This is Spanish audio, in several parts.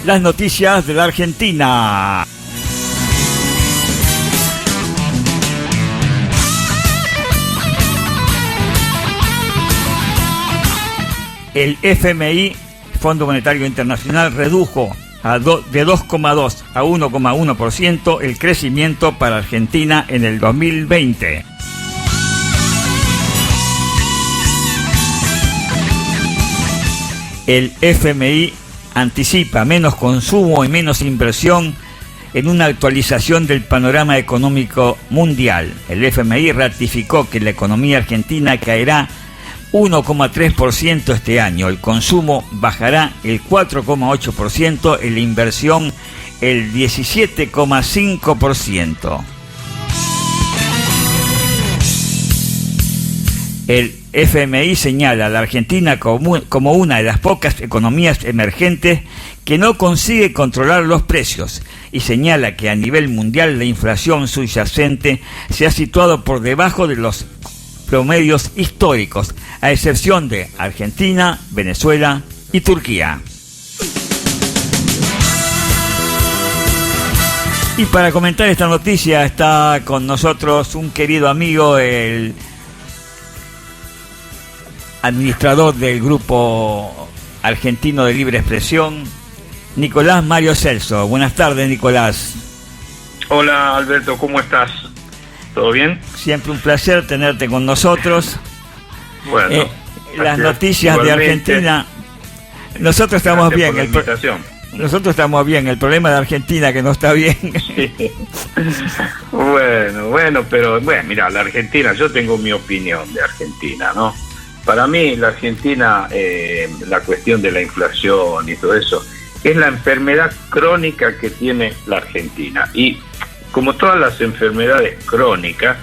las noticias de la Argentina. El FMI, Fondo Monetario Internacional, redujo de 2,2 a 1,1% el crecimiento para Argentina en el 2020. El FMI anticipa menos consumo y menos inversión en una actualización del panorama económico mundial. El FMI ratificó que la economía argentina caerá 1,3% este año, el consumo bajará el 4,8% y la inversión el 17,5%. El FMI señala a la Argentina como una de las pocas economías emergentes que no consigue controlar los precios y señala que a nivel mundial la inflación subyacente se ha situado por debajo de los promedios históricos, a excepción de Argentina, Venezuela y Turquía. Y para comentar esta noticia está con nosotros un querido amigo, el administrador del Grupo Argentino de Libre Expresión, Nicolás Mario Celso. Buenas tardes, Nicolás. Hola, Alberto, ¿cómo estás? ¿Todo bien? Siempre un placer tenerte con nosotros. Bueno, las noticias de Argentina. Nosotros estamos bien. Nosotros estamos bien. El problema de Argentina que no está bien. Sí. Pero mira, la Argentina, yo tengo mi opinión de Argentina, ¿no? Para mí, la Argentina, la cuestión de la inflación y todo eso, es la enfermedad crónica que tiene la Argentina. Y como todas las enfermedades crónicas,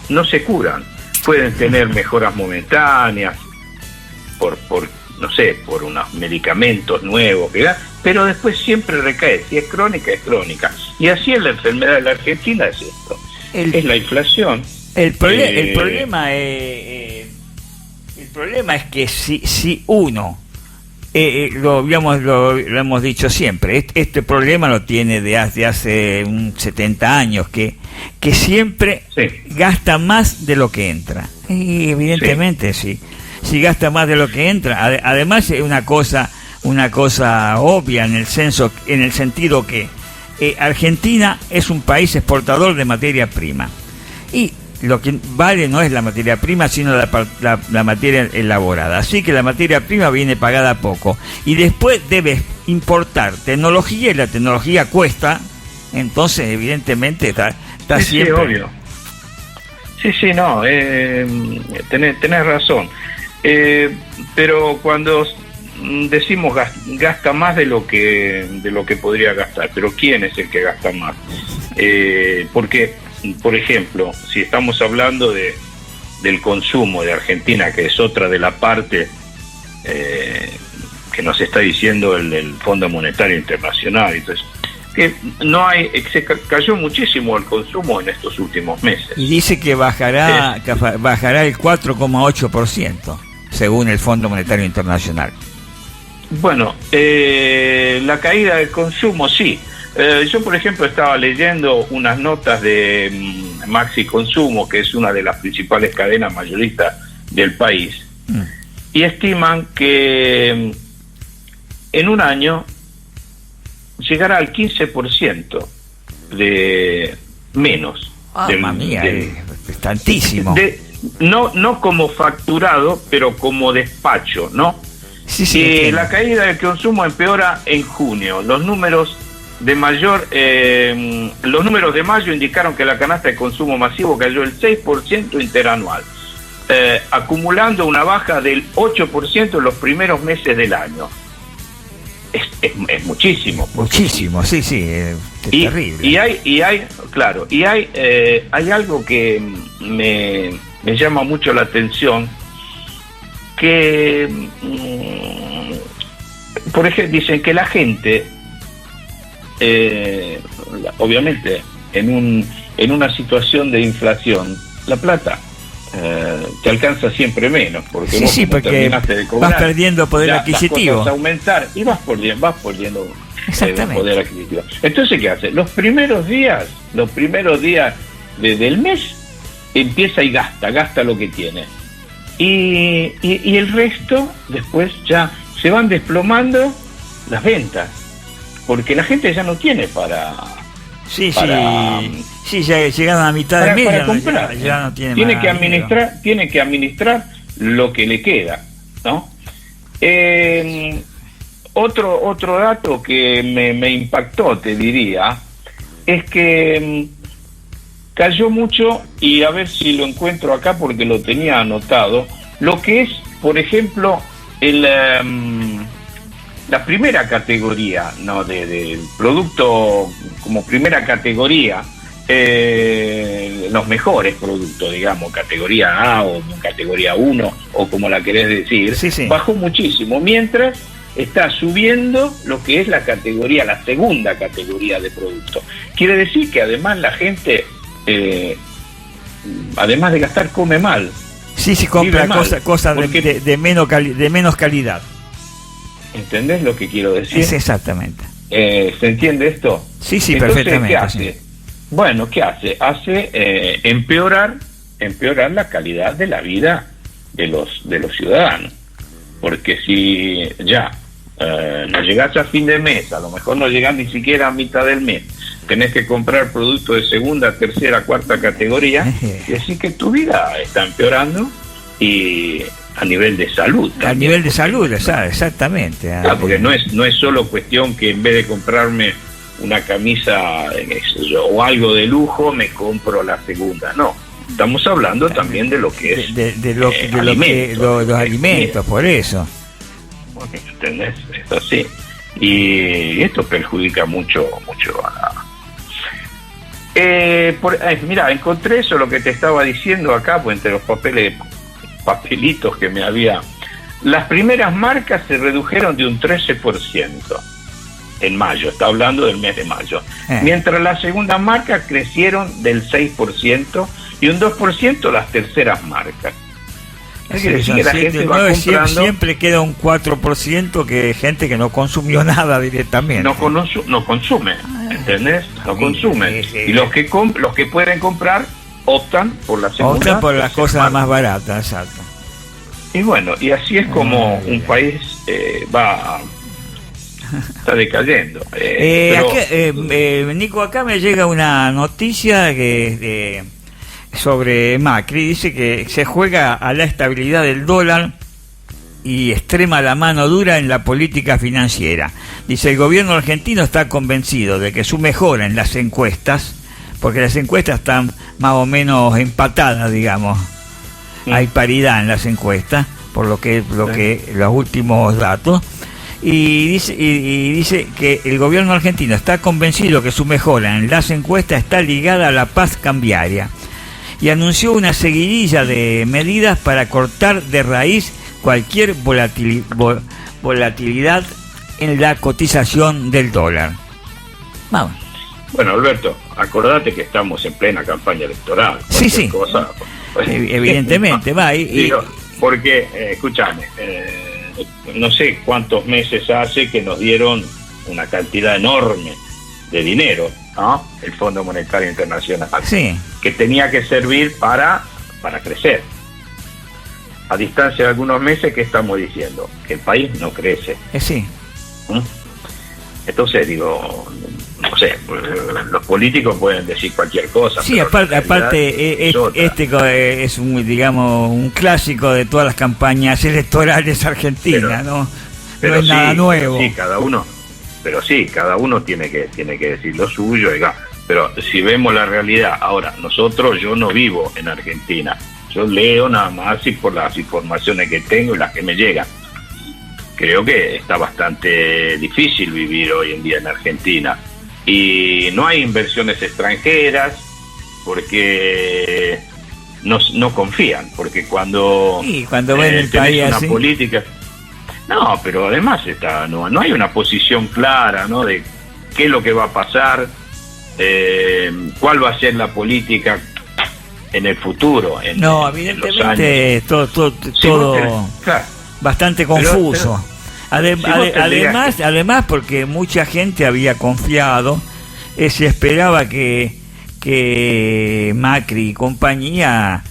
no se curan. Pueden tener mejoras momentáneas por unos medicamentos nuevos, ¿verdad? Pero después siempre recae. Si es crónica, es crónica. Y así es la enfermedad de la Argentina, es esto. Es la inflación. El problema es que si uno... lo hemos dicho siempre, este problema lo tiene desde hace 70 años, que siempre gasta más de lo que entra. Y evidentemente sí. Si gasta más de lo que entra, además es una cosa obvia en el sentido que Argentina es un país exportador de materia prima. Y lo que vale no es la materia prima, sino la materia elaborada. Así que la materia prima viene pagada poco. Y después debes importar tecnología, y la tecnología cuesta. Entonces, evidentemente, está siempre... Sí, obvio. Sí, no. Tenés razón. Pero cuando decimos gasta más de lo que podría gastar, pero ¿quién es el que gasta más? Porque... Por ejemplo, si estamos hablando del consumo de Argentina, que es otra de la parte que nos está diciendo el Fondo Monetario Internacional, entonces que se cayó muchísimo el consumo en estos últimos meses. Y dice que bajará el 4,8%, según el Fondo Monetario Internacional. Bueno, la caída del consumo sí. Yo, por ejemplo, estaba leyendo unas notas de Maxi Consumo, que es una de las principales cadenas mayoristas del país, y estiman que en un año llegará al 15% de menos. Mamma mía, es tantísimo. No como facturado, pero como despacho, ¿no? Sí, la caída del consumo empeora en junio. Los números de mayo indicaron que la canasta de consumo masivo cayó el 6% interanual, acumulando una baja del 8% en los primeros meses del año. Es muchísimo. Muchísimo, sí, es terrible. Y hay algo que me llama mucho la atención, que por ejemplo dicen que la gente obviamente en una situación de inflación, la plata te alcanza siempre menos, porque sí, vos sí, porque terminaste de cobrar, vas perdiendo poder adquisitivo. Las cosas aumentar y vas perdiendo poder adquisitivo. Entonces, ¿qué hace? Los primeros días del mes empieza y gasta lo que tiene. Y el resto, después ya se van desplomando las ventas, porque la gente ya no tiene para... Sí, ya llegaron a mitad de mes, para comprar. Ya no tiene que administrar lo que le queda, ¿no? Otro dato que me impactó, te diría, es que cayó mucho, y a ver si lo encuentro acá porque lo tenía anotado, lo que es, por ejemplo, la primera categoría, ¿no? de producto como primera categoría, los mejores productos, digamos, categoría A o categoría 1, o como la querés decir, sí. Bajó muchísimo, mientras está subiendo lo que es la segunda categoría de productos. Quiere decir que además la gente, además de gastar, come mal. Sí, compra cosas de menos calidad. ¿Entendés lo que quiero decir? Es exactamente. ¿Se entiende esto? Sí, entonces, perfectamente. ¿qué hace? Sí. Bueno, ¿qué hace? Hace empeorar la calidad de la vida de los ciudadanos. Porque si ya no llegás a fin de mes, a lo mejor no llegás ni siquiera a mitad del mes, tenés que comprar productos de segunda, tercera, cuarta categoría, y decir que tu vida está empeorando, y a nivel de salud también. A nivel de salud, exactamente. Porque no es solo cuestión que en vez de comprarme una camisa o algo de lujo, me compro la segunda. No, estamos hablando también de lo que es los alimentos, por eso. ¿Entendés? Es así. Y esto perjudica mucho a la... mira, encontré eso, lo que te estaba diciendo acá, pues entre los papelitos que me había... Las primeras marcas se redujeron de un 13% en mayo, está hablando del mes de mayo, mientras las segundas marcas crecieron del 6% y un 2% las terceras marcas. Es decir, que la gente va comprando, siempre queda un 4% que gente que no consumió nada directamente. No consume, ¿entendés? No consumen. Y los que pueden comprar optan por la segunda. Optan por las cosas más baratas, exacto. Y bueno, y así es como un país está decayendo. Nico, acá me llega una noticia sobre Macri. Dice que se juega a la estabilidad del dólar y extrema la mano dura en la política financiera. Dice: el gobierno argentino está convencido de que su mejora en las encuestas, porque las encuestas están más o menos empatadas, digamos, hay paridad en las encuestas, por lo que los últimos datos, y dice que el gobierno argentino está convencido que su mejora en las encuestas está ligada a la paz cambiaria, y anunció una seguidilla de medidas para cortar de raíz cualquier volatilidad en la cotización del dólar. Vamos. Bueno, Alberto, acordate que estamos en plena campaña electoral. Sí. Cosa, evidentemente, porque, escúchame, no sé cuántos meses hace que nos dieron una cantidad enorme de dinero, ¿no? El Fondo Monetario Internacional, que tenía que servir para crecer. A distancia de algunos meses, ¿qué estamos diciendo? Que el país no crece. Sí. Entonces, digo, no sé, los políticos pueden decir cualquier cosa. Sí, aparte es un clásico de todas las campañas electorales argentinas, ¿no? Pero no es nada nuevo. Cada uno tiene que decir lo suyo, pero si vemos la realidad, ahora, yo no vivo en Argentina, yo leo nada más y por las informaciones que tengo y las que me llegan. Creo que está bastante difícil vivir hoy en día en Argentina, y no hay inversiones extranjeras porque no confían, porque cuando ven el país una así, política... No, pero además no hay una posición clara, ¿no? De qué es lo que va a pasar, cuál va a ser la política en el futuro. No, en los evidentemente años. todo Claro, bastante confuso. Además, además porque mucha gente había confiado, se esperaba que Macri y compañía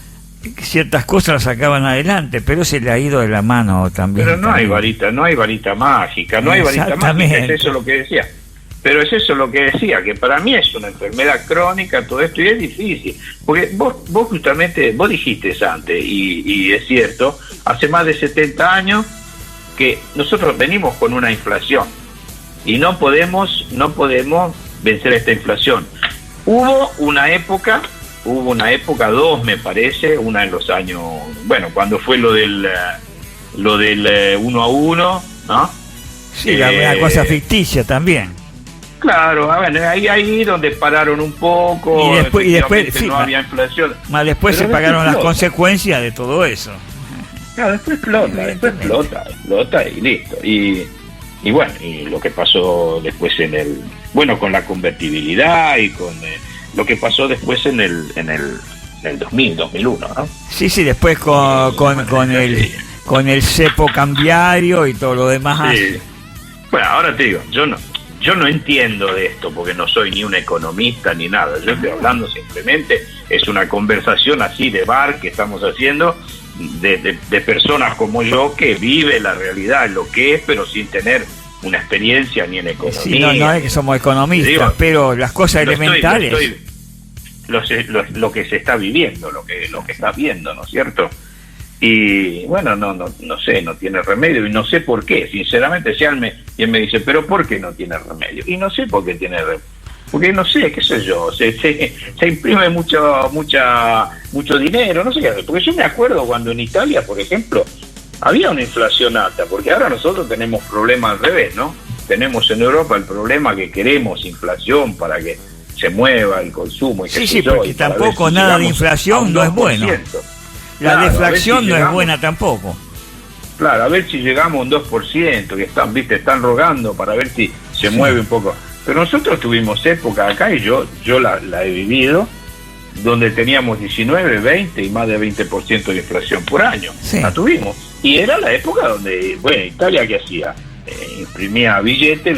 ciertas cosas las sacaban adelante, pero se le ha ido de la mano también. Pero no hay varita mágica, no hay varita mágica, es eso lo que decía. Pero es eso lo que decía, que para mí es una enfermedad crónica todo esto, y es difícil, porque vos justamente, vos dijiste antes, y es cierto, hace más de 70 años que nosotros venimos con una inflación, y no podemos vencer esta inflación. Hubo una época, dos me parece, una en los años, bueno, cuando fue lo del 1 a 1, ¿no? Sí, una cosa ficticia también. Claro, bueno, ahí donde pararon un poco, y después sí, no había inflación. Más después se pagaron las consecuencias de todo eso. Claro, después explota y listo. Y bueno, y lo que pasó después con la convertibilidad y con lo que pasó después en el 2001, ¿no? Sí, después con el cepo cambiario y todo lo demás. Sí. Bueno, ahora te digo, yo no entiendo de esto porque no soy ni un economista ni nada. Yo estoy hablando simplemente, es una conversación así de bar que estamos haciendo de personas como yo que vive la realidad, lo que es, pero sin tener una experiencia ni en economía. Sí, no es que somos economistas, pero las cosas elementales. Lo que se está viviendo, lo que está viendo, ¿no es cierto? Y bueno, no sé, no tiene remedio, y no sé por qué, sinceramente. Y él me dice, pero ¿por qué no tiene remedio? Y no sé por qué tiene remedio, porque no sé, qué sé yo, se imprime mucho dinero, no sé qué hacer. Porque yo me acuerdo cuando en Italia, por ejemplo, había una inflación alta, porque ahora nosotros tenemos problemas al revés, ¿no? Tenemos en Europa el problema que queremos inflación para que se mueva el consumo. Y sí, porque tampoco nada de inflación no es bueno. La deflación no es buena tampoco. Claro, a ver si llegamos a un 2%, que están rogando para ver si se mueve un poco. Pero nosotros tuvimos época acá, y yo la he vivido, donde teníamos 19, 20 y más de 20% de inflación por año. Sí. La tuvimos. Y era la época donde, bueno, Italia, ¿qué hacía? Imprimía billete,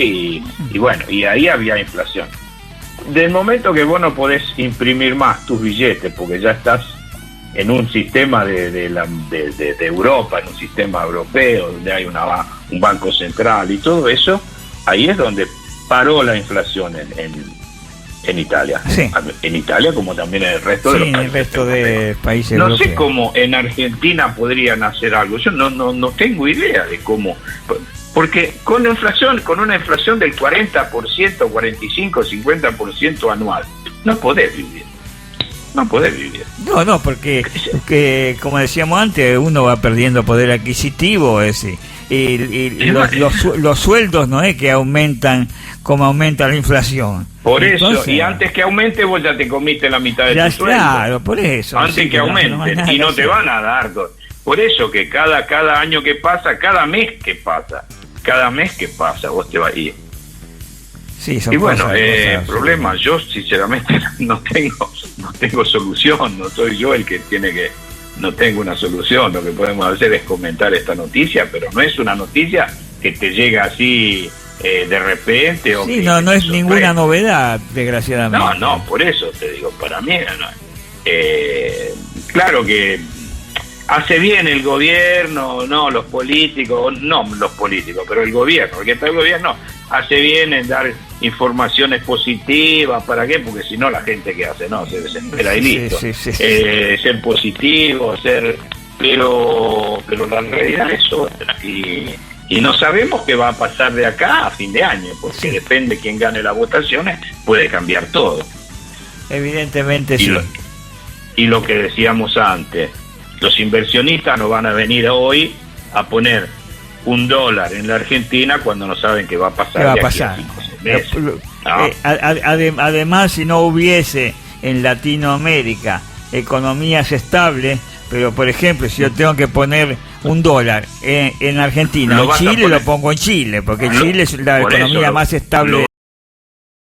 y bueno, y ahí había inflación. Del momento que vos no podés imprimir más tus billetes, porque ya estás en un sistema de Europa, en un sistema europeo, donde hay un banco central y todo eso, ahí es donde paró la inflación en Italia. Sí. En Italia, como también en el resto de los países. En el resto de países no europeos. sé cómo en Argentina podrían hacer algo. Yo no tengo idea de cómo. Porque con una inflación del 40%, 45, 50% anual, no podés vivir. No, porque como decíamos antes, uno va perdiendo poder adquisitivo, y los sueldos no es que aumentan como aumenta la inflación. Por eso, y antes que aumente vos ya te comiste la mitad de tu sueldo. Claro, por eso. Antes que aumente, y no te van a dar. Por eso que cada año que pasa, cada mes que pasa, vos te vas a ir. Sí, y bueno, problemas, yo sinceramente no tengo solución, no soy yo el que no tengo una solución. Lo que podemos hacer es comentar esta noticia, pero no es una noticia que te llega así de repente. Sí, no es ninguna novedad, desgraciadamente. No, por eso te digo, para mí, claro que hace bien el gobierno, los políticos, pero el gobierno, porque está el gobierno, hace bien en dar informaciones positivas. ¿Para qué? Porque si no la gente que hace, se desespera y listo. Sí. Ser positivo, pero la realidad es otra, y no sabemos qué va a pasar de acá a fin de año, porque depende quién gane las votaciones, puede cambiar todo. Evidentemente y lo que decíamos antes, los inversionistas no van a venir hoy a poner $1 en la Argentina cuando no saben qué va a pasar. ¿Qué va a pasar? 5 o 6 meses. Además, si no hubiese en Latinoamérica economías estables, pero por ejemplo, si yo tengo que poner $1 en Argentina, en Chile lo pongo en Chile, porque Chile es la economía más estable.